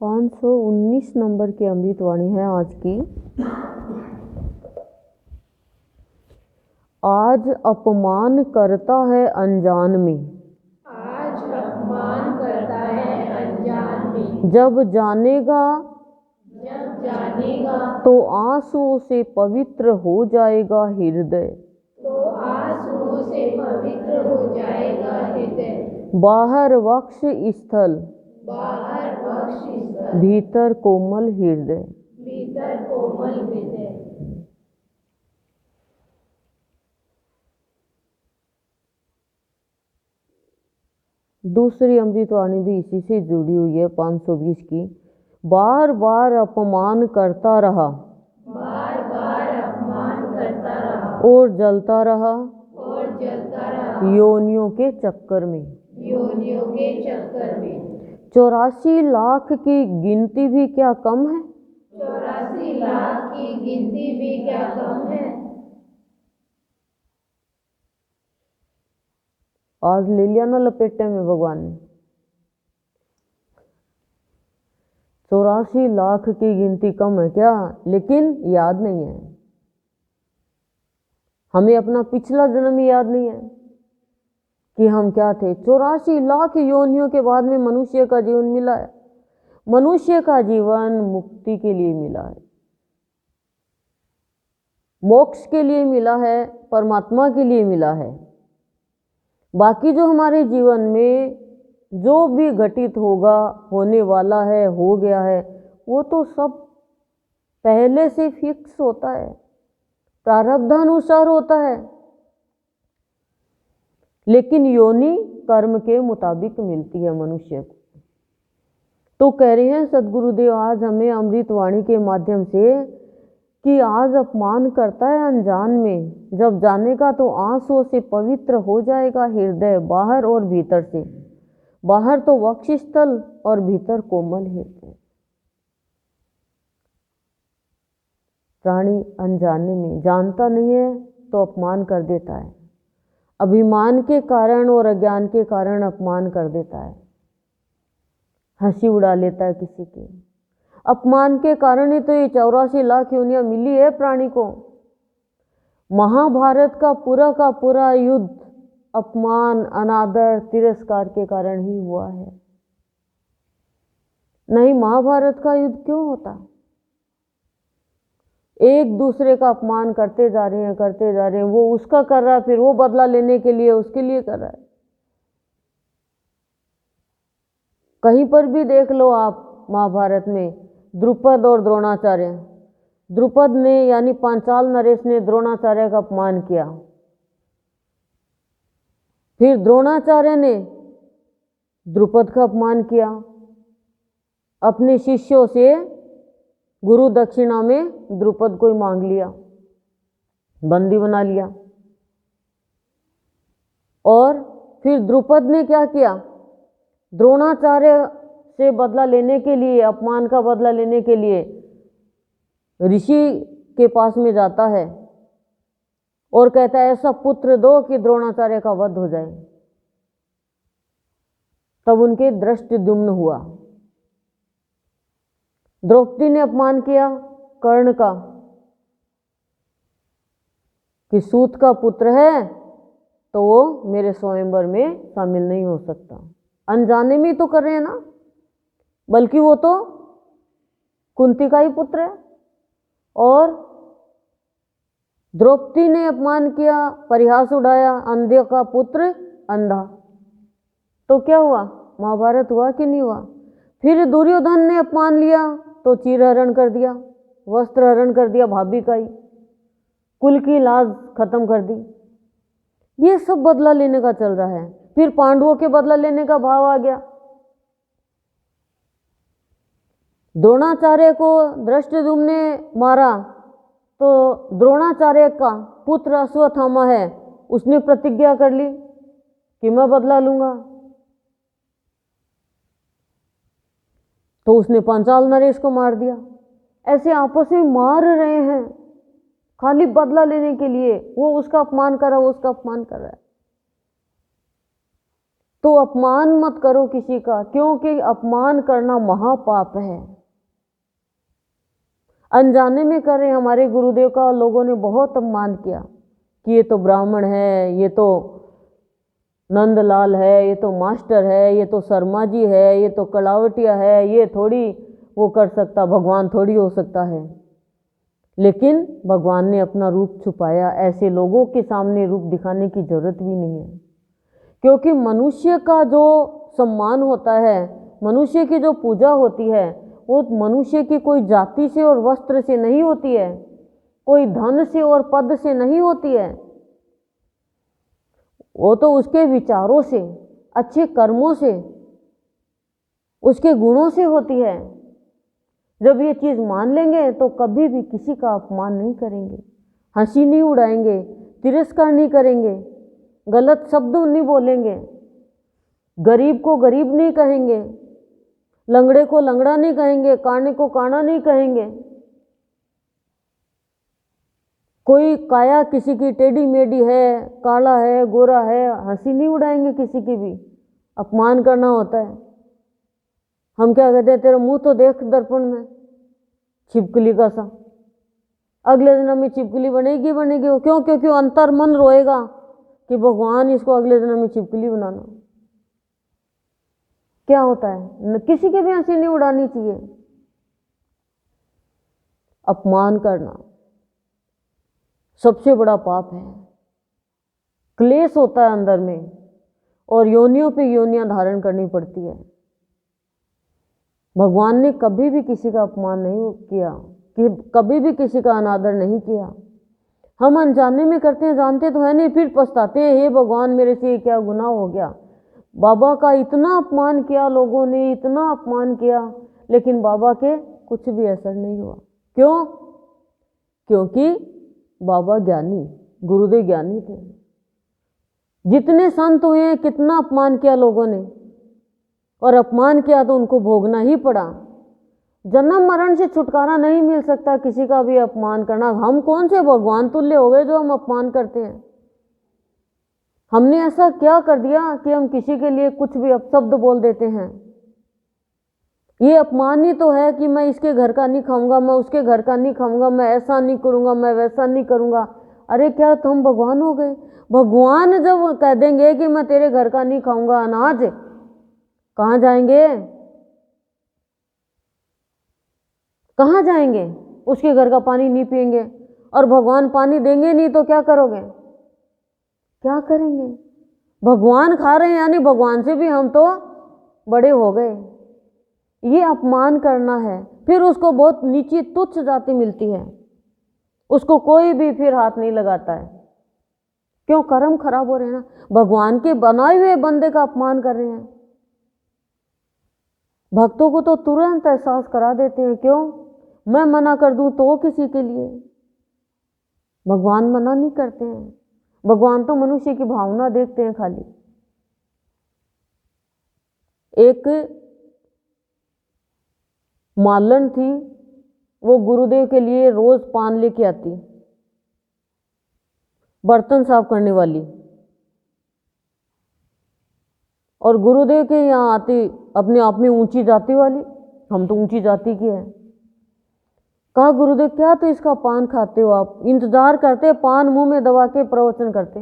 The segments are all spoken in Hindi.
519 नंबर की अमृतवाणी है आज की। आज अपमान करता है अनजान में, आज अपमान करता है अनजान में, जब जानेगा तो आंसुओं से पवित्र हो जाएगा हृदय। तो आंसुओं से पवित्र हो जाएगा हृदय। बाहर वक्ष स्थल, बाहर वक्ष स्थल, भीतर कोमल हृदय। भीतर कोमल हृदय। दूसरी अमृतवाणी भी इसी से जुड़ी हुई है, 520 की। बार बार अपमान करता रहा, बार बार अपमान करता रहा, और जलता रहा और जलता रहा, योनियों के चक्कर में। योनियों के चक्कर में। 84 लाख की गिनती भी क्या कम है, 84 लाख की गिनती भी क्या कम है। आज ले लिया ना लपेटे में भगवान ने। 84 लाख की गिनती कम है क्या, लेकिन याद नहीं है हमें। अपना पिछला जन्म ही याद नहीं है कि हम क्या थे। 84 लाख योनियों के बाद में मनुष्य का जीवन मिला है। मनुष्य का जीवन मुक्ति के लिए मिला है, मोक्ष के लिए मिला है, परमात्मा के लिए मिला है। बाकी जो हमारे जीवन में जो भी घटित होगा, होने वाला है, हो गया है, वो तो सब पहले से फिक्स होता है, प्रारब्धानुसार होता है। लेकिन योनि कर्म के मुताबिक मिलती है मनुष्य को। तो कह रहे हैं सद्गुरुदेव आज हमें अमृतवाणी के माध्यम से कि आज अपमान करता है अनजान में, जब जानेगा तो आंसुओं से पवित्र हो जाएगा हृदय। बाहर और भीतर से, बाहर तो वक्षस्थल और भीतर कोमल हृदय। प्राणी अनजाने में जानता नहीं है तो अपमान कर देता है, अभिमान के कारण और अज्ञान के कारण अपमान कर देता है, हंसी उड़ा लेता है किसी की। अपमान के कारण ही तो ये 84 लाख योनियां मिली है प्राणी को। महाभारत का पूरा युद्ध अपमान, अनादर, तिरस्कार के कारण ही हुआ है। नहीं महाभारत का युद्ध क्यों होता? एक दूसरे का अपमान करते जा रहे हैं, करते जा रहे हैं। वो उसका कर रहा है, फिर वो बदला लेने के लिए उसके लिए कर रहा है। कहीं पर भी देख लो आप महाभारत में द्रुपद और द्रोणाचार्य। द्रुपद ने यानी पांचाल नरेश ने द्रोणाचार्य का अपमान किया, फिर द्रोणाचार्य ने द्रुपद का अपमान किया, अपने शिष्यों से गुरु दक्षिणा में द्रुपद को ही मांग लिया, बंदी बना लिया। और फिर द्रुपद ने क्या किया, द्रोणाचार्य से बदला लेने के लिए, अपमान का बदला लेने के लिए ऋषि के पास में जाता है और कहता है ऐसा पुत्र दो कि द्रोणाचार्य का वध हो जाए। तब उनके दृष्टद्युम्न हुआ। द्रौपदी ने अपमान किया कर्ण का कि सूत का पुत्र है तो वो मेरे स्वयंवर में शामिल नहीं हो सकता। अनजाने में तो कर रहे हैं ना, बल्कि वो तो कुंती का ही पुत्र है। और द्रौपदी ने अपमान किया, परिहास उड़ाया, अंधे का पुत्र अंधा। तो क्या हुआ, महाभारत हुआ कि नहीं हुआ? फिर दुर्योधन ने अपमान लिया तो चीर हरण कर दिया, वस्त्र हरण कर दिया भाभी का ही, कुल की लाज खत्म कर दी। ये सब बदला लेने का चल रहा है। फिर पांडवों के बदला लेने का भाव आ गया। द्रोणाचार्य को दृष्टद्युम्न ने मारा तो द्रोणाचार्य का पुत्र अश्वत्थामा है, उसने प्रतिज्ञा कर ली कि मैं बदला लूंगा। तो उसने पांचाल नरेश को मार दिया। ऐसे आपस में मार रहे हैं खाली बदला लेने के लिए। वो उसका अपमान कर रहा है, वो उसका अपमान कर रहा है। तो अपमान मत करो किसी का, क्योंकि अपमान करना महापाप है। अनजाने में कर रहे, हमारे गुरुदेव का लोगों ने बहुत अपमान किया कि ये तो ब्राह्मण है, ये तो नंदलाल है, ये तो मास्टर है, ये तो शर्मा जी है, ये तो कलावटिया है, ये थोड़ी वो कर सकता, भगवान थोड़ी हो सकता है। लेकिन भगवान ने अपना रूप छुपाया। ऐसे लोगों के सामने रूप दिखाने की जरूरत भी नहीं है, क्योंकि मनुष्य का जो सम्मान होता है, मनुष्य की जो पूजा होती है, वो मनुष्य की कोई जाति से और वस्त्र से नहीं होती है, कोई धन से और पद से नहीं होती है, वो तो उसके विचारों से, अच्छे कर्मों से, उसके गुणों से होती है। जब ये चीज़ मान लेंगे तो कभी भी किसी का अपमान नहीं करेंगे, हंसी नहीं उड़ाएंगे, तिरस्कार नहीं करेंगे, गलत शब्द नहीं बोलेंगे, गरीब को गरीब नहीं कहेंगे, लंगड़े को लंगड़ा नहीं कहेंगे, काने को काना नहीं कहेंगे। कोई काया किसी की टेढ़ी मेढ़ी है, काला है, गोरा है, हंसी नहीं उड़ाएंगे किसी की भी। अपमान करना होता है। हम क्या कहते हैं, तेरा मुंह तो देख दर्पण में, छिपकली का सा। अगले दिन में छिपकली बनेगी बनेगी वो, क्यों? क्योंकि अंतर मन रोएगा कि भगवान इसको अगले दिन में छिपकली बनाना। क्या होता है, किसी के भी हंसी नहीं उड़ानी चाहिए। अपमान करना सबसे बड़ा पाप है, क्लेश होता है अंदर में, और योनियों पे योनियां धारण करनी पड़ती है। भगवान ने कभी भी किसी का अपमान नहीं किया, कि कभी भी किसी का अनादर नहीं किया। हम अनजाने में करते हैं, जानते तो है नहीं, फिर पछताते हैं, हे भगवान मेरे से क्या गुनाह हो गया। बाबा का इतना अपमान किया लोगों ने, इतना अपमान किया, लेकिन बाबा के कुछ भी असर नहीं हुआ। क्यों? क्योंकि बाबा ज्ञानी, गुरुदेव ज्ञानी थे। जितने संत हुए, कितना अपमान किया लोगों ने, और अपमान किया तो उनको भोगना ही पड़ा। जन्म मरण से छुटकारा नहीं मिल सकता किसी का भी अपमान करना। हम कौन से भगवान तुल्य हो गए जो हम अपमान करते हैं? हमने ऐसा क्या कर दिया कि हम किसी के लिए कुछ भी अपशब्द बोल देते हैं? ये अपमान ही तो है कि मैं इसके घर का नहीं खाऊंगा, मैं उसके घर का नहीं खाऊंगा, मैं ऐसा नहीं करूंगा, मैं वैसा नहीं करूंगा। अरे क्या तुम भगवान हो गए? भगवान जब कह देंगे कि मैं तेरे घर का नहीं खाऊंगा अनाज, कहाँ जाएंगे? कहाँ जाएंगे? उसके घर का पानी नहीं पिएंगे, और भगवान पानी देंगे नहीं तो क्या करोगे? क्या करेंगे? भगवान खा रहे हैं, यानी भगवान से भी हम तो बड़े हो गए। ये अपमान करना है। फिर उसको बहुत नीची तुच्छ जाति मिलती है, उसको कोई भी फिर हाथ नहीं लगाता है। क्यों? कर्म खराब हो रहे हैं ना, भगवान के बनाए हुए बंदे का अपमान कर रहे हैं। भक्तों को तो तुरंत एहसास करा देते हैं। क्यों? मैं मना कर दूं तो किसी के लिए, भगवान मना नहीं करते हैं। भगवान तो मनुष्य की भावना देखते हैं खाली। एक मालन थी, वो गुरुदेव के लिए रोज पान लेके आती, बर्तन साफ करने वाली, और गुरुदेव के यहाँ आती अपने आप में ऊंची जाति वाली। हम तो ऊंची जाति की है। कहा गुरुदेव क्या तो इसका पान खाते हो आप? इंतजार करते, पान मुंह में दबा के प्रवचन करते।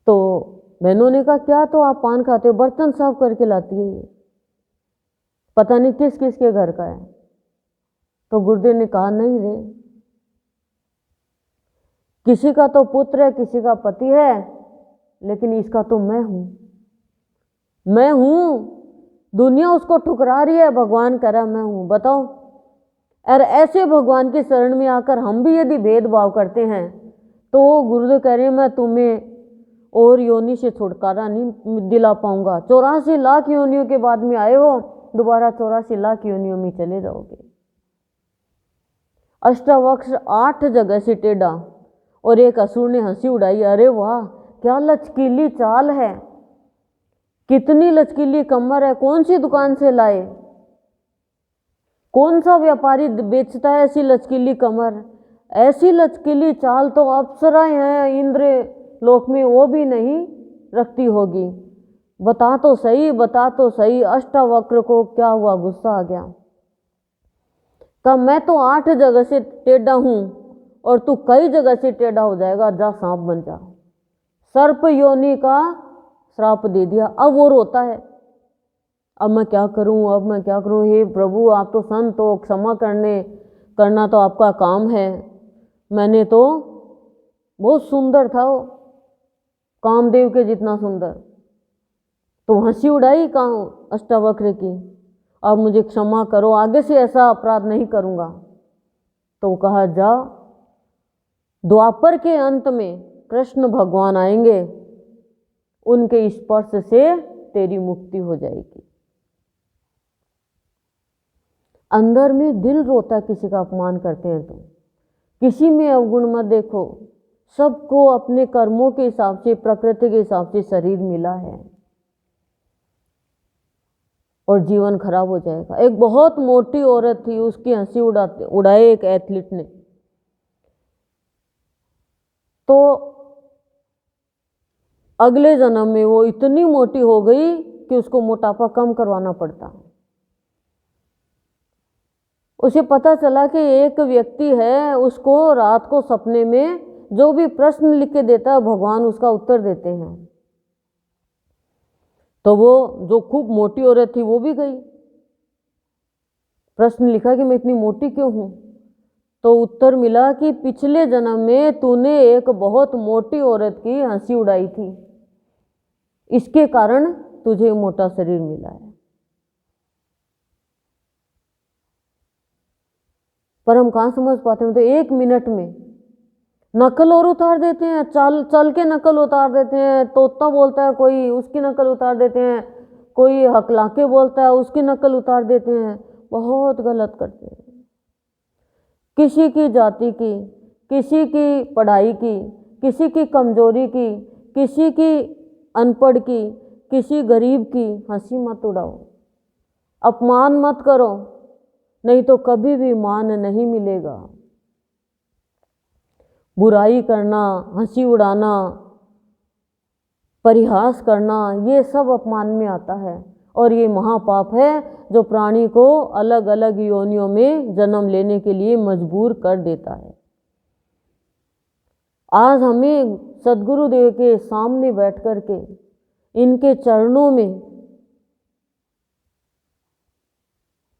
तो बहनों ने कहा क्या तो आप पान खाते हो? बर्तन साफ करके लाती है ये, पता नहीं किस किस के घर का है। तो गुरुदेव ने कहा नहीं रे, किसी का तो पुत्र है, किसी का पति है, लेकिन इसका तो मैं हूं। मैं हूं, दुनिया उसको ठुकरा रही है, भगवान कह रहा मैं हूं। बताओ। और ऐसे भगवान के शरण में आकर हम भी यदि भेदभाव करते हैं तो गुरुदेव कह रहे हैं मैं तुम्हें और योनि से छुटकारा नहीं दिला पाऊंगा। 84 लाख योनियों के बाद में आए हो, दोबारा 84 लाख योनियों में चले जाओगे। अष्टावक्र 8 जगह से टेढ़ा, और एक असुर ने हंसी उड़ाई। अरे वाह क्या लचकीली चाल है, कितनी लचकीली कमर है, कौन सी दुकान से लाए? कौन सा व्यापारी बेचता है ऐसी लचकीली कमर? ऐसी लचकीली चाल तो अप्सराएं हैं, इंद्र लोक में वो भी नहीं रखती होगी। बता तो सही, बता तो सही। अष्टावक्र को क्या हुआ, गुस्सा आ गया। कहा मैं तो 8 जगह से टेढ़ा हूं और तू कई जगह से टेढ़ा हो जाएगा, जा सांप बन जा। सर्प योनि का श्राप दे दिया। अब वो रोता है, अब मैं क्या करूं, अब मैं क्या करूं। हे प्रभु, आप तो संत हो, क्षमा करना तो आपका काम है। मैंने तो बहुत सुंदर था वो, कामदेव के जितना सुंदर, तो हंसी उड़ाई अष्टावक्र की। अब मुझे क्षमा करो, आगे से ऐसा अपराध नहीं करूंगा। तो कहा जा, द्वापर के अंत में कृष्ण भगवान आएंगे, उनके स्पर्श से तेरी मुक्ति हो जाएगी। अंदर में दिल रोता, किसी का अपमान करते हैं तो। किसी में अवगुण मत देखो, सबको अपने कर्मों के हिसाब से, प्रकृति के हिसाब से शरीर मिला है और जीवन खराब हो जाएगा। एक बहुत मोटी औरत थी, उसकी हंसी उड़ाए एक एथलीट ने। तो अगले जन्म में वो इतनी मोटी हो गई कि उसको मोटापा कम करवाना पड़ता। उसे पता चला कि एक व्यक्ति है, उसको रात को सपने में जो भी प्रश्न लिख के देता है, भगवान उसका उत्तर देते हैं। तो वो जो खूब मोटी औरत थी वो भी गई, प्रश्न लिखा कि मैं इतनी मोटी क्यों हूं। तो उत्तर मिला कि पिछले जन्म में तूने एक बहुत मोटी औरत की हंसी उड़ाई थी, इसके कारण तुझे मोटा शरीर मिला है। पर हम कहाँ समझ पाते हैं। तो 1 मिनट में नकल और उतार देते हैं, चल के नकल उतार देते हैं। तोता बोलता है कोई, उसकी नकल उतार देते हैं। कोई हकलाके बोलता है, उसकी नकल उतार देते हैं। बहुत गलत करते हैं। किसी की जाति की, किसी की पढ़ाई की, किसी की कमजोरी की, किसी की अनपढ़ की, किसी गरीब की हंसी मत उड़ाओ, अपमान मत करो, नहीं तो कभी भी मान नहीं मिलेगा। बुराई करना, हंसी उड़ाना, परिहास करना, ये सब अपमान में आता है और ये महापाप है जो प्राणी को अलग अलग योनियों में जन्म लेने के लिए मजबूर कर देता है। आज हमें सद्गुरुदेव के सामने बैठ कर के इनके चरणों में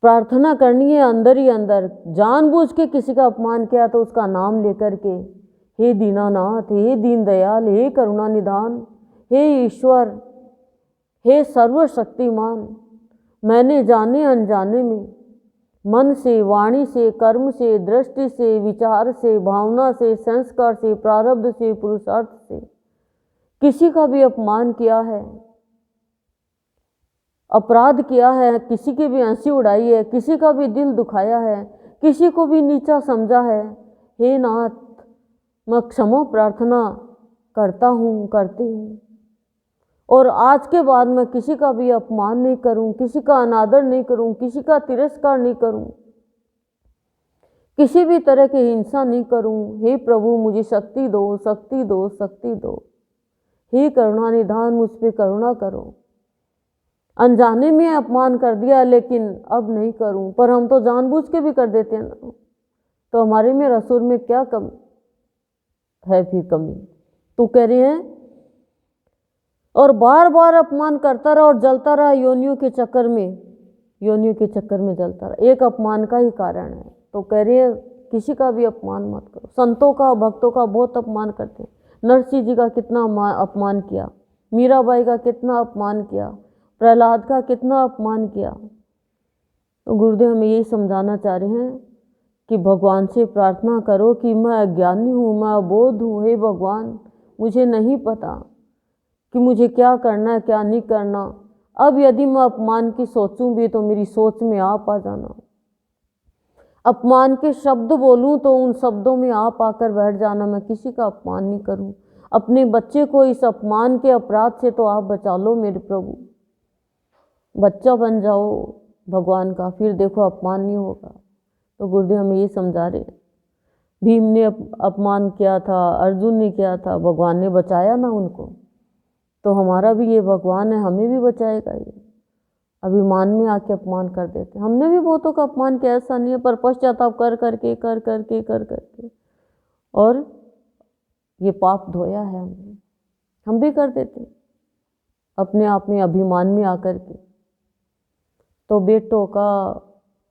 प्रार्थना करनी है, अंदर ही अंदर। जानबूझ के किसी का अपमान किया तो उसका नाम लेकर के, हे दीनानाथ, हे दीनदयाल, हे करुणा निधान, हे ईश्वर, हे सर्वशक्तिमान, मैंने जाने अनजाने में मन से, वाणी से, कर्म से, दृष्टि से, विचार से, भावना से, संस्कार से, प्रारब्ध से, पुरुषार्थ से किसी का भी अपमान किया है, अपराध किया है, किसी की भी हंसी उड़ाई है, किसी का भी दिल दुखाया है, किसी को भी नीचा समझा है, हे नाथ, मैं क्षमा प्रार्थना करता हूँ, करती हूँ। और आज के बाद मैं किसी का भी अपमान नहीं करूँ, किसी का अनादर नहीं करूँ, किसी का तिरस्कार नहीं करूँ, किसी भी तरह की हिंसा नहीं करूँ। हे प्रभु, मुझे शक्ति दो, शक्ति दो, शक्ति दो। हे करुणा निधान, मुझ पर करुणा करो। अनजाने में अपमान कर दिया, लेकिन अब नहीं करूँ। पर हम तो जानबूझ के भी कर देते हैं ना, तो हमारे में रसूल में क्या कम है फिर कमी। तो कह रहे हैं और बार बार अपमान करता रहा और जलता रहा योनियों के चक्कर में, योनियों के चक्कर में जलता रहा। एक अपमान का ही कारण है। तो कह रहे हैं किसी का भी अपमान मत करो। संतों का, भक्तों का बहुत अपमान करते हैं। नरसिंह जी का कितना अपमान किया, मीराबाई का कितना अपमान किया, प्रहलाद का कितना अपमान किया। तो गुरुदेव हमें यही समझाना चाह रहे हैं कि भगवान से प्रार्थना करो कि मैं अज्ञानी हूँ, मैं अबोध हूँ। हे भगवान, मुझे नहीं पता कि मुझे क्या करना है, क्या नहीं करना। अब यदि मैं अपमान की सोचूं भी तो मेरी सोच में आप आ जाना। अपमान के शब्द बोलूं तो उन शब्दों में आप आकर बैठ जाना। मैं किसी का अपमान नहीं करूं। अपने बच्चे को इस अपमान के अपराध से तो आप बचा लो मेरे प्रभु। बच्चा बन जाओ भगवान का, फिर देखो अपमान नहीं होगा। तो गुरुदेव हमें ये समझा रहे हैं। भीम ने अपमान किया था, अर्जुन ने किया था, भगवान ने बचाया ना उनको। तो हमारा भी ये भगवान है, हमें भी बचाएगा ये। अभिमान में आके अपमान कर देते। हमने भी बहुतों का अपमान किया, ऐसा नहीं है, पर पश्चाताप कर करके और ये पाप धोया है हमने। हम भी कर देते अपने आप में, अभिमान में आकर के। तो बेटों का,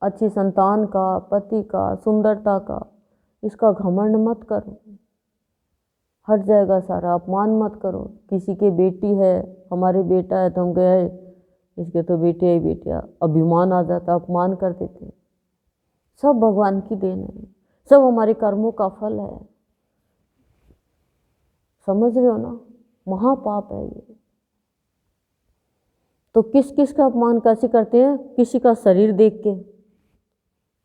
अच्छी संतान का, पति का, सुंदरता का, इसका घमंड मत करो, हट जाएगा सारा। अपमान मत करो। किसी के बेटी है, हमारे बेटा है, तो हम गए इसके तो बेटे ही बेटिया, अभिमान आ जाता, अपमान कर देते। सब भगवान की देन है, सब हमारे कर्मों का फल है। समझ रहे हो ना, महापाप है ये। तो किस किस का अपमान कैसे करते हैं? किसी का शरीर देख के,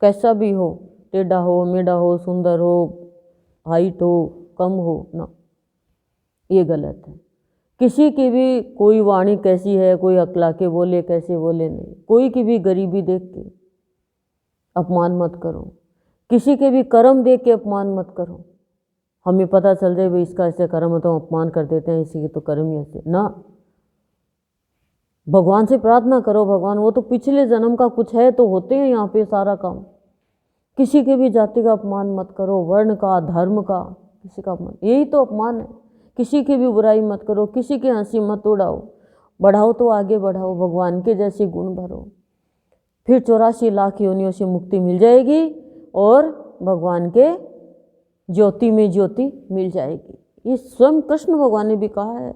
कैसा भी हो, टेढ़ा हो, मेढ़ा हो, सुंदर हो, हाइट हो, कम हो ना, ये गलत है। किसी की भी कोई वाणी कैसी है, कोई अकला के बोले, कैसे बोले, नहीं। कोई की भी गरीबी देख के अपमान मत करो। किसी के भी कर्म देख के अपमान मत करो। हमें पता चल जाए भाई इसका ऐसे कर्म है तो हम अपमान कर देते हैं, इसी के तो कर्म ही ऐसे ना। भगवान से प्रार्थना करो, भगवान वो तो पिछले जन्म का कुछ है तो होते हैं यहाँ पे सारा काम। किसी के भी जाति का अपमान मत करो, वर्ण का, धर्म का, किसी का अपमान, यही तो अपमान है। किसी की भी बुराई मत करो, किसी की हंसी मत उड़ाओ, बढ़ाओ तो आगे बढ़ाओ, भगवान के जैसे गुण भरो, फिर 84 लाख योनियों से मुक्ति मिल जाएगी और भगवान के ज्योति में ज्योति मिल जाएगी। ये स्वयं कृष्ण भगवान ने भी कहा है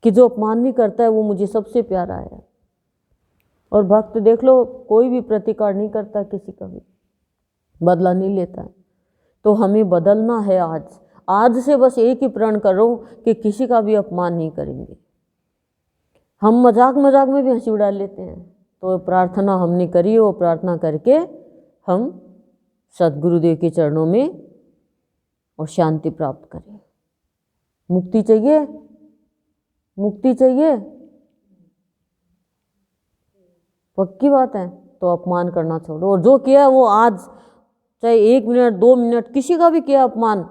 कि जो अपमान नहीं करता है वो मुझे सबसे प्यारा है। और भक्त देख लो, कोई भी प्रतिकार नहीं करता, किसी का भी बदला नहीं लेता। तो हमें बदलना है आज से बस एक ही प्रण करो कि किसी का भी अपमान नहीं करेंगे। हम मजाक में भी हंसी उड़ा लेते हैं, तो प्रार्थना हमने करी, वो प्रार्थना करके हम सद्गुरुदेव के चरणों में और शांति प्राप्त करें। मुक्ति चाहिए, मुक्ति चाहिए, पक्की बात है। तो अपमान करना छोड़ो, और जो किया वो आज, चाहे 1 मिनट 2 मिनट किसी का भी किया अपमान,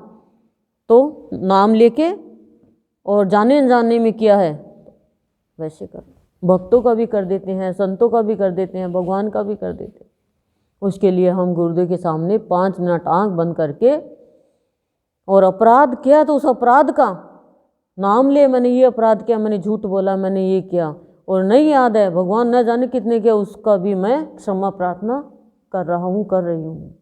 तो नाम लेके और जाने अनजाने में किया है वैसे करो। भक्तों का भी कर देते हैं, संतों का भी कर देते हैं, भगवान का भी कर देते हैं। उसके लिए हम गुरुदेव के सामने 5 मिनट आंख बंद करके, और अपराध किया तो उस अपराध का नाम ले, मैंने ये अपराध किया, मैंने झूठ बोला, मैंने ये किया, और नहीं याद है, भगवान न जाने कितने किया, उसका भी मैं क्षमा प्रार्थना कर रहा हूँ, कर रही हूँ।